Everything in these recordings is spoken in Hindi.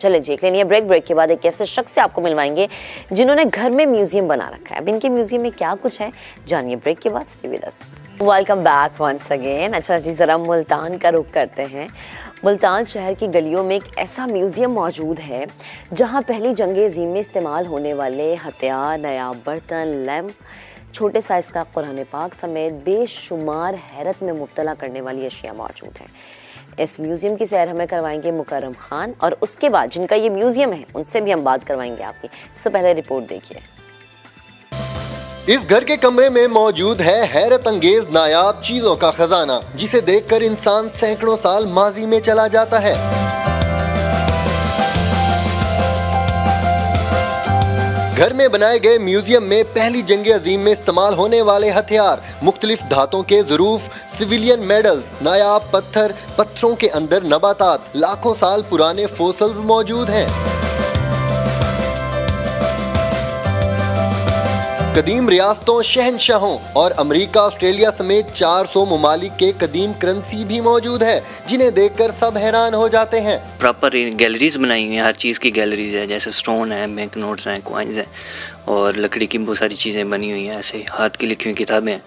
चले देख लेंगे ब्रेक के बाद एक ऐसे शख्स से आपको मिलवाएंगे जिन्होंने घर में म्यूजियम बना रखा है। अब इनके म्यूजियम में क्या कुछ है जानिए ब्रेक के बाद। Stay with us. Welcome back once again. अच्छा जी, जरा मुल्तान का रुख करते हैं। मुल्तान शहर की गलियों में एक ऐसा म्यूजियम मौजूद है जहां पहली जंग अज़ीम में इस्तेमाल होने वाले हथियार, नायाब बर्तन, लैम्प, छोटे साइज़ का कुरान पाक समेत बेशुमार हैरत में मुब्तला करने वाली अशिया मौजूद हैं। इस म्यूज़ियम की सैर हमें करवाएंगे मुकर्रम खान, और उसके बाद जिनका ये म्यूज़ियम है उनसे भी हम बात करवाएंगे आपकी। इससे पहले रिपोर्ट देखिए। इस घर के कमरे में मौजूद है हैरत अंगेज नायाब चीजों का खजाना, जिसे देखकर इंसान सैकड़ों साल माजी में चला जाता है। घर में बनाए गए म्यूजियम में पहली जंग अजीम में इस्तेमाल होने वाले हथियार, मुख्तलिफ धातों के ज़रूफ, सिविलियन मेडल्स, नायाब पत्थर, पत्थरों के अंदर नबातात, लाखों साल पुराने फोसल्स मौजूद हैं। कदीम रियासतों, शहनशाहों और अमेरिका, ऑस्ट्रेलिया समेत 400 ममालिक के कदीम करेंसी भी मौजूद है, जिन्हें देखकर सब हैरान हो जाते हैं। प्रॉपर गैलरीज बनाई हुई हैं, हर चीज़ की गैलरीज है, जैसे स्टोन है, बैंक नोट्स हैं, कॉइन्स हैं और लकड़ी की बहुत सारी चीज़ें बनी हुई हैं, ऐसे हाथ की लिखी हुई किताबें हैं।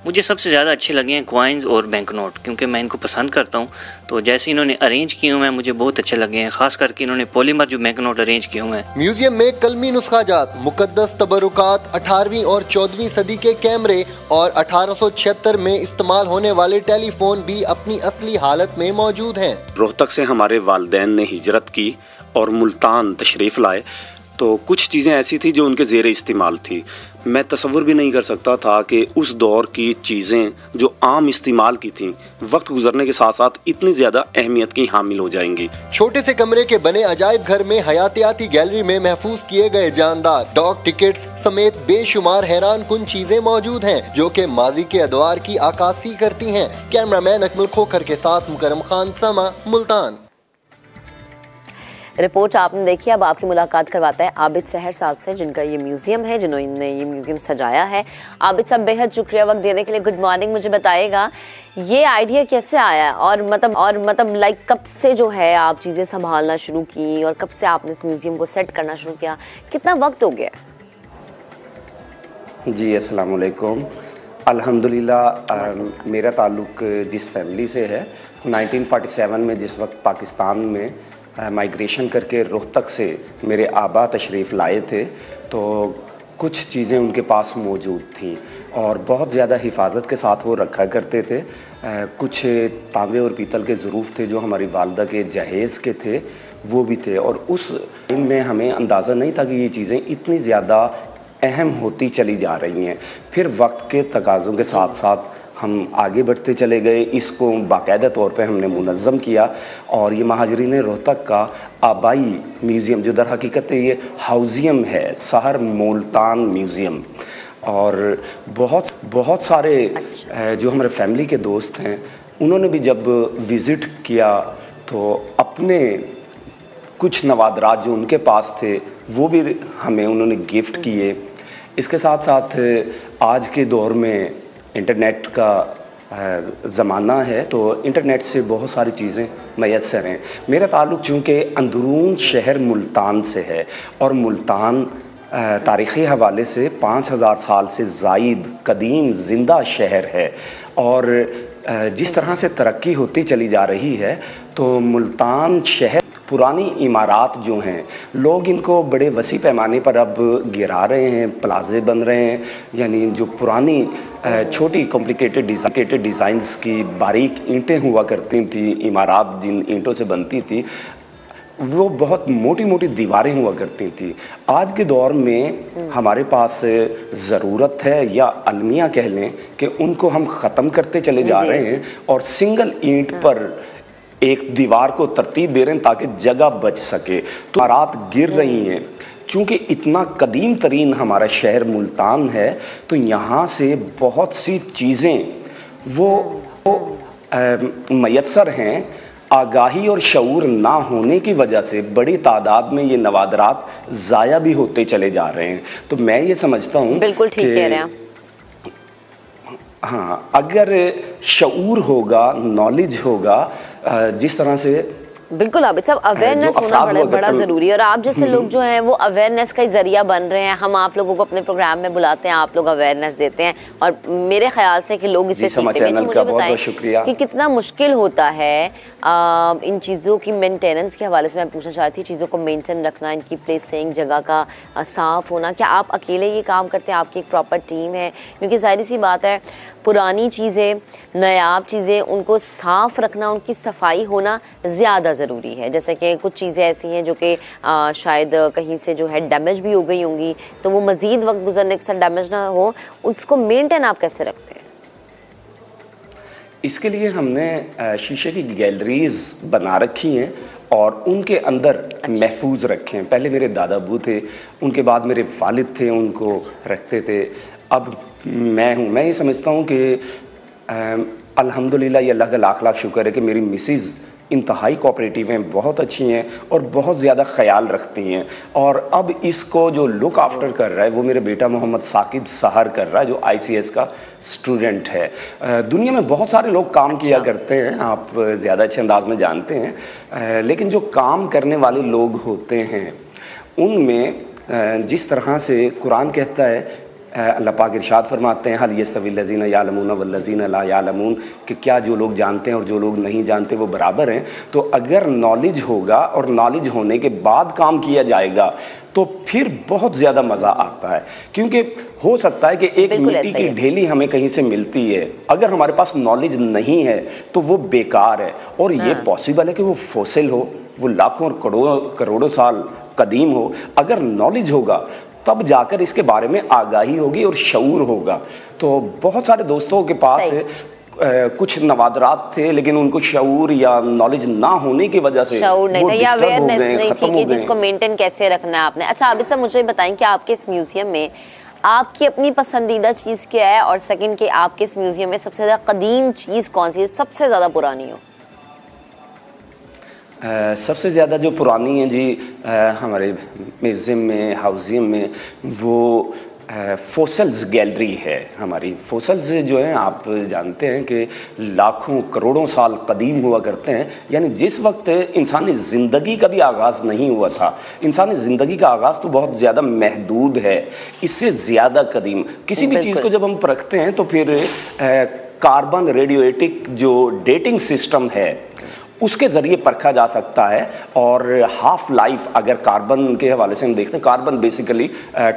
मुझे सबसे ज़्यादा अच्छे लगे हैं कॉइन्स और बैंक नोट, क्योंकि मैं इनको पसंद करता हूँ। तो जैसे इन्होंने अरेंज किए हुए हैं मुझे बहुत अच्छे लगे हैं, खास करके इन्होंने पॉलीमर जो बैंक नोट अरेंज किए हुए हैं। म्यूजियम में कलमी नुस्खाजात, मुकद्दस तबरुकात, 18वीं और 14वीं सदी के कैमरे और 1876 में इस्तेमाल होने वाले टेलीफोन भी अपनी असली हालत में मौजूद हैं। रोहतक से हमारे वालिदैन ने हिजरत की और मुल्तान तशरीफ़ लाए, तो कुछ चीज़ें ऐसी थी जो उनके ज़ेरे इस्तेमाल थी। मैं तसव्वुर भी नहीं कर सकता था कि उस दौर की चीज़ें जो आम इस्तेमाल की थीं, वक्त गुजरने के साथ साथ इतनी ज़्यादा अहमियत की हामिल हो जाएंगी। छोटे से कमरे के बने अजायब घर में हयातियाती गैलरी में महफूज किए गए जानदार डॉक टिकट्स समेत बेशुमार हैरान कुन चीजें मौजूद हैं, जो कि माजी के अदवार की अक्कासी करती हैं। कैमरामैन अकमल खोखर के साथ मुकर्रम खान, समा, मुल्तान। रिपोर्ट आपने देखी। अब आपकी मुलाकात करवाता है आबिद सहर साहब से, जिनका ये म्यूज़ियम है, जिन्होंने ये म्यूज़ियम सजाया है। आबिद साहब, बेहद शुक्रिया वक्त देने के लिए। Good morning. मुझे बताइएगा ये आइडिया कैसे आया और मतलब लाइक कब से जो है आप चीज़ें संभालना शुरू की और कब से आपने इस म्यूज़ियम को सेट करना शुरू किया, कितना वक्त हो गया? जी अस्सलाम वालेकुम। अल्हम्दुलिल्लाह मेरा ताल्लुक़ जिस फैमिली से है, 1947 में जिस वक्त पाकिस्तान में माइग्रेशन करके रोहतक से मेरे आबा तशरीफ़ लाए थे, तो कुछ चीज़ें उनके पास मौजूद थीं और बहुत ज़्यादा हिफाजत के साथ वो रखा करते थे। कुछ तांबे और पीतल के ज़रूफ थे जो हमारी वालदा के जहेज़ के थे, वो भी थे। और उस में हमें अंदाज़ा नहीं था कि ये चीज़ें इतनी ज़्यादा अहम होती चली जा रही हैं। फिर वक्त के तकाज़ों के साथ साथ हम आगे बढ़ते चले गए, इसको बाकायदा तौर पे हमने मुनज़्ज़म किया और ये महाजरीन रोहतक का आबाई म्यूज़ियम, जो दर हकीकत ये हाउजियम है, शहर मुल्तान म्यूज़ियम। और बहुत सारे जो हमारे फैमिली के दोस्त हैं, उन्होंने भी जब विज़िट किया तो अपने कुछ नवादरात जो उनके पास थे वो भी हमें उन्होंने गिफ्ट किए। इसके साथ साथ आज के दौर में इंटरनेट का ज़माना है, तो इंटरनेट से बहुत सारी चीज़ें मैसर हैं। मेरा ताल्लुक़ चूँकि अंदरून शहर मुल्तान से है और मुल्तान तारीख़ी हवाले से 5000 साल से ज़ायद कदीम ज़िंदा शहर है और जिस तरह से तरक्की होती चली जा रही है, तो मुल्तान शहर पुरानी इमारात जो हैं, लोग इनको बड़े वसी पैमाने पर अब गिरा रहे हैं, प्लाजे बन रहे हैं। यानी जो पुरानी छोटी कॉम्प्लिकेटेड डिज़ाइंस की बारीक ईंटें हुआ करती थी, इमारात जिन ईंटों से बनती थी, वो बहुत मोटी मोटी दीवारें हुआ करती थी। आज के दौर में हमारे पास ज़रूरत है, या अलमिया कह लें, कि उनको हम ख़त्म करते चले जा रहे हैं और सिंगल ईंट पर एक दीवार को तरतीब दे रहे हैं ताकि जगह बच सके। तो इमारत गिर रही हैं। चूँकि इतना कदीम तरीन हमारा शहर मुल्तान है, तो यहाँ से बहुत सी चीज़ें वो मैसर हैं। आगाही और शऊर ना होने की वजह से बड़ी तादाद में ये नवादरात ज़ाया भी होते चले जा रहे हैं। तो मैं ये समझता हूँ, बिल्कुल ठीक कह रहे हैं। हाँ, अगर शऊर होगा, नॉलेज होगा, जिस तरह से बिल्कुल आबिद साहब, अवेयरनेस होना बड़ा ज़रूरी है और आप जैसे लोग जो हैं वो अवेयरनेस का जरिया बन रहे हैं। हम आप लोगों को अपने प्रोग्राम में बुलाते हैं, आप लोग अवेयरनेस देते हैं और मेरे ख्याल से कि लोग इससे सीखते हैं। मुझे बताएं कि कितना मुश्किल होता है इन चीज़ों की मेंटेनेंस के हवाले से मैं पूछना चाहती थी, चीज़ों को मेंटेन रखना, इनकी प्लेसिंग, जगह का साफ़ होना। क्या आप अकेले ये काम करते हैं, आपकी एक प्रॉपर टीम है? क्योंकि जाहिर सी बात है पुरानी चीज़ें, नायाब चीज़ें, उनको साफ़ रखना, उनकी सफाई होना ज़्यादा ज़रूरी है। जैसे कि कुछ चीज़ें ऐसी हैं जो कि शायद कहीं से जो है डैमेज भी हो गई होंगी, तो वो मज़ीद वक्त गुजरने के साथ डैमेज ना हो, उसको मेंटेन आप कैसे रखते हैं? इसके लिए हमने शीशे की गैलरीज बना रखी हैं और उनके अंदर महफूज रखे हैं। पहले मेरे दादा अबू थे, उनके बाद मेरे वालिद थे, उनको रखते थे। अब मैं हूँ। मैं ये समझता हूँ कि अल्हम्दुलिल्लाह, ये अल्लाह का लाख लाख शुक्र है कि मेरी मिसेज़ इंतहाई कोऑपरेटिव हैं, बहुत अच्छी हैं और बहुत ज़्यादा ख्याल रखती हैं। और अब इसको जो लुक आफ्टर कर रहा है वो मेरा बेटा मोहम्मद साकिब सहर कर रहा है, जो ICS का स्टूडेंट है। दुनिया में बहुत सारे लोग काम किया करते हैं, आप ज़्यादा अच्छे अंदाज में जानते हैं, लेकिन जो काम करने वाले लोग होते हैं उनमें जिस तरह से कुरान कहता है, अल्लाह पाक इरशाद फरमाते हैं, हल यस्तविल लज़ीना यालमून वल्लज़ीना ला यालमून, कि क्या जो लोग जानते हैं और जो लोग नहीं जानते वो बराबर हैं। तो अगर नॉलेज होगा और नॉलेज होने के बाद काम किया जाएगा तो फिर बहुत ज़्यादा मज़ा आता है। क्योंकि हो सकता है कि एक मिट्टी की ढेली हमें कहीं से मिलती है, अगर हमारे पास नॉलेज नहीं है तो वो बेकार है। और ये पॉसिबल है कि वो फॉसिल हो, वो लाखों और करोड़ों साल कदीम हो। अगर नॉलेज होगा तब जाकर इसके बारे में आगाही होगी और शऊर होगा। तो बहुत सारे दोस्तों के पास कुछ नवादरात थे, लेकिन उनको शऊर या नॉलेज ना होने की वजह से शऊर नहीं था या अवेयरनेस नहीं थी कि जिसको मेंटेन कैसे रखना है आपने। अच्छा आबिद साहब, मुझे बताएं कि आपके इस म्यूजियम में आपकी अपनी पसंदीदा चीज़ क्या है, और सेकंड कि आपके इस म्यूजियम में सबसे ज़्यादा कदीम चीज़ कौन सी है, सबसे ज़्यादा पुरानी हो? सबसे ज़्यादा जो पुरानी है जी हमारे म्यूज़ियम में, हाउजियम में, वो फोसल्स गैलरी है हमारी। फोसल्स जो हैं आप जानते हैं कि लाखों करोड़ों साल कदीम हुआ करते हैं, यानी जिस वक्त इंसानी ज़िंदगी का भी आगाज़ नहीं हुआ था। इंसानी ज़िंदगी का आगाज़ तो बहुत ज़्यादा महदूद है, इससे ज़्यादा कदीम किसी भी चीज़ को जब हम परखते हैं तो फिर कार्बन रेडियोएटिक जो डेटिंग सिस्टम है उसके ज़रिए परखा जा सकता है। और हाफ लाइफ अगर कार्बन के हवाले से हम देखते हैं, कार्बन बेसिकली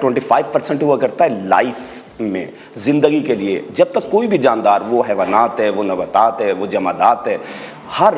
25% हुआ करता है लाइफ में, ज़िंदगी के लिए। जब तक कोई भी जानदार, वो हैवानात है, वो नबातात है, वो जमादात है, हर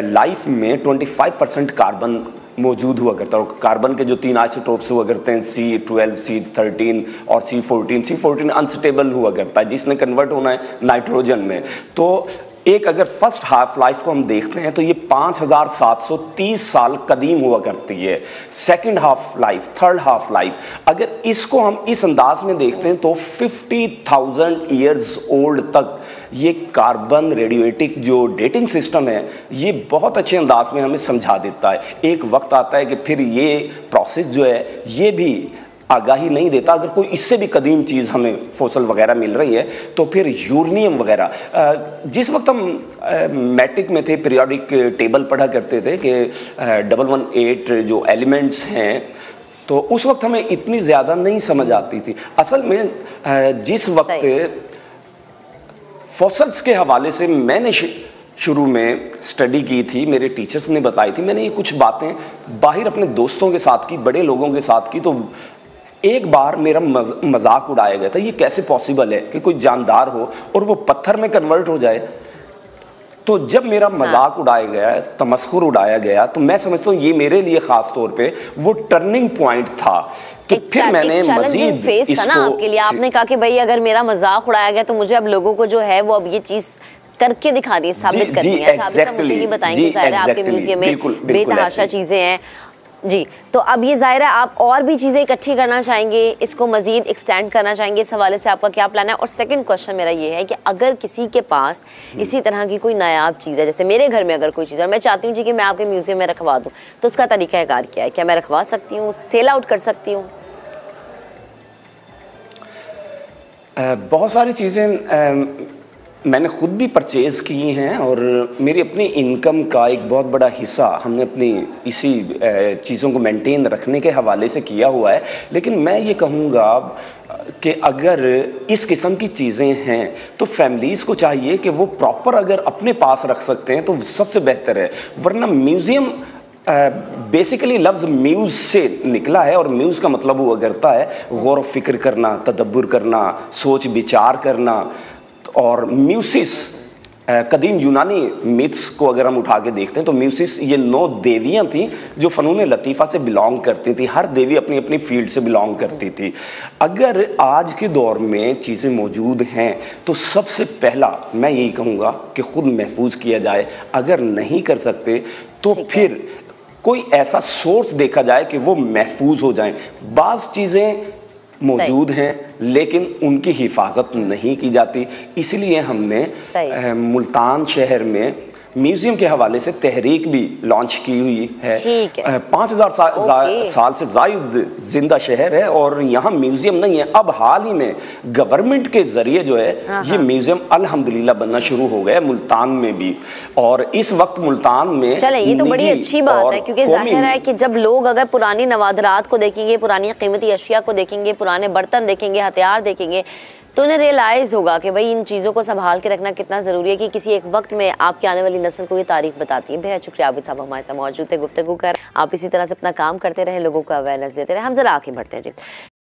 लाइफ में 25% कार्बन मौजूद हुआ करता है। और कार्बन के जो 3 आइसोटोप्स हुआ करते हैं, C12, C13 और C14 अनस्टेबल हुआ करता है, जिसने कन्वर्ट होना है नाइट्रोजन में। तो एक अगर फर्स्ट हाफ लाइफ को हम देखते हैं तो ये 5730 साल कदीम हुआ करती है। Second half life, third half life, अगर इसको हम इस अंदाज में देखते हैं तो 50,000 ईयर्स ओल्ड तक ये कार्बन रेडियोएटिक जो डेटिंग सिस्टम है ये बहुत अच्छे अंदाज में हमें समझा देता है। एक वक्त आता है कि फिर ये प्रोसेस जो है ये भी आगाही नहीं देता। अगर कोई इससे भी कदीम चीज़ हमें फोसल वगैरह मिल रही है तो फिर यूरेनियम वगैरह, जिस वक्त हम मैट्रिक में थे, पीरियोडिक टेबल पढ़ा करते थे कि 118 जो एलिमेंट्स हैं, तो उस वक्त हमें इतनी ज़्यादा नहीं समझ आती थी। असल में जिस वक्त फॉसल्स के हवाले से मैंने शुरू में स्टडी की थी, मेरे टीचर्स ने बताई थी, मैंने ये कुछ बातें बाहर अपने दोस्तों के साथ की, बड़े लोगों के साथ की, तो एक बार मेरा मजाक उड़ाया गया था, ये कैसे पॉसिबल है कि कोई जानदार हो और वो पत्थर में कन्वर्ट हो जाए। तो जब मेरा मजाक उड़ाया गया, तमस्खुर उड़ाया गया, तो मैं समझता हूँ ये मेरे लिए खास तौर पे वो टर्निंग पॉइंट था कि फिर मैंने मजीद इसको आपके लिए आपने कहा कि भाई अगर मेरा मजाक उड़ाया गया तो मुझे अब लोगों को जो है वो अब ये चीज करके दिखा दी, साबित कर दी है। मुझे ये बताएंगे, ज़ाहिर है आपके म्यूजियम में बेतहाशा चीज़ें हैं जी, तो अब ये ज़ाहिर है आप और भी चीज़ें इकट्ठी करना चाहेंगे, इसको मज़ीद एक्सटेंड करना चाहेंगे, इस हवाले से आपका क्या प्लान है? और सेकंड क्वेश्चन मेरा ये है कि अगर किसी के पास इसी तरह की कोई नायाब चीज़ है, जैसे मेरे घर में अगर कोई चीज़ है और मैं चाहती हूँ जी कि मैं आपके म्यूजियम में रखवा दूँ, तो उसका तरीक़ाकार क्या है? क्या मैं रखवा सकती हूँ, सेल आउट कर सकती हूँ? बहुत सारी चीज़ें मैंने खुद भी परचेज़ की हैं और मेरी अपनी इनकम का एक बहुत बड़ा हिस्सा हमने अपनी इसी चीज़ों को मेंटेन रखने के हवाले से किया हुआ है। लेकिन मैं ये कहूँगा कि अगर इस किस्म की चीज़ें हैं तो फैमिलीज़ को चाहिए कि वो प्रॉपर अगर अपने पास रख सकते हैं तो सबसे बेहतर है। वरना म्यूज़ियम बेसिकली लफ्ज़ म्यूज़ से निकला है और म्यूज़ का मतलब हुआ करता है गौर फिक्र करना, तदब्बर करना, सोच विचार करना। और म्यूसिस कदीम यूनानी मिथ्स को अगर हम उठा के देखते हैं तो म्यूसिस ये 9 देवियां थीं जो फ़नून लतीफ़ा से बिलोंग करती थी। हर देवी अपनी अपनी फील्ड से बिलोंग करती थी। अगर आज के दौर में चीज़ें मौजूद हैं तो सबसे पहला मैं यही कहूँगा कि ख़ुद महफूज किया जाए। अगर नहीं कर सकते तो फिर कोई ऐसा सोर्स देखा जाए कि वो महफूज हो जाएं। बाज़ चीज़ें मौजूद हैं लेकिन उनकी हिफाजत नहीं की जाती, इसलिए हमने मुल्तान शहर में म्यूज़ियम के हवाले से तहरीक भी लॉन्च की हुई है। 5000 साल से ज़ायद जिंदा शहर है और यहाँ म्यूज़ियम नहीं है। अब हाल ही में गवर्नमेंट के ज़रिए जो है ये म्यूज़ियम अल्हम्दुलिल्लाह बनना शुरू हो गया मुल्तान में भी। और इस वक्त मुल्तान में चले ये तो बड़ी अच्छी बात है, क्योंकि जाहिर है कि जब लोग अगर पुरानी नवादरात को देखेंगे, पुरानी कीमती अशिया को देखेंगे, पुराने बर्तन देखेंगे, हथियार देखेंगे, तो उन्हें रियलाइज़ होगा कि भाई इन चीज़ों को संभाल के रखना कितना ज़रूरी है कि किसी एक वक्त में आपकी आने वाली नस्ल को ये तारीख बताती है। बेहद शुक्रिया आबिद साहब हमारे साथ मौजूद थे, गुफ्तगू कर। आप इसी तरह से अपना काम करते रहे, लोगों को अवेयरनेस देते रहे। हम जरा आगे बढ़ते हैं जी।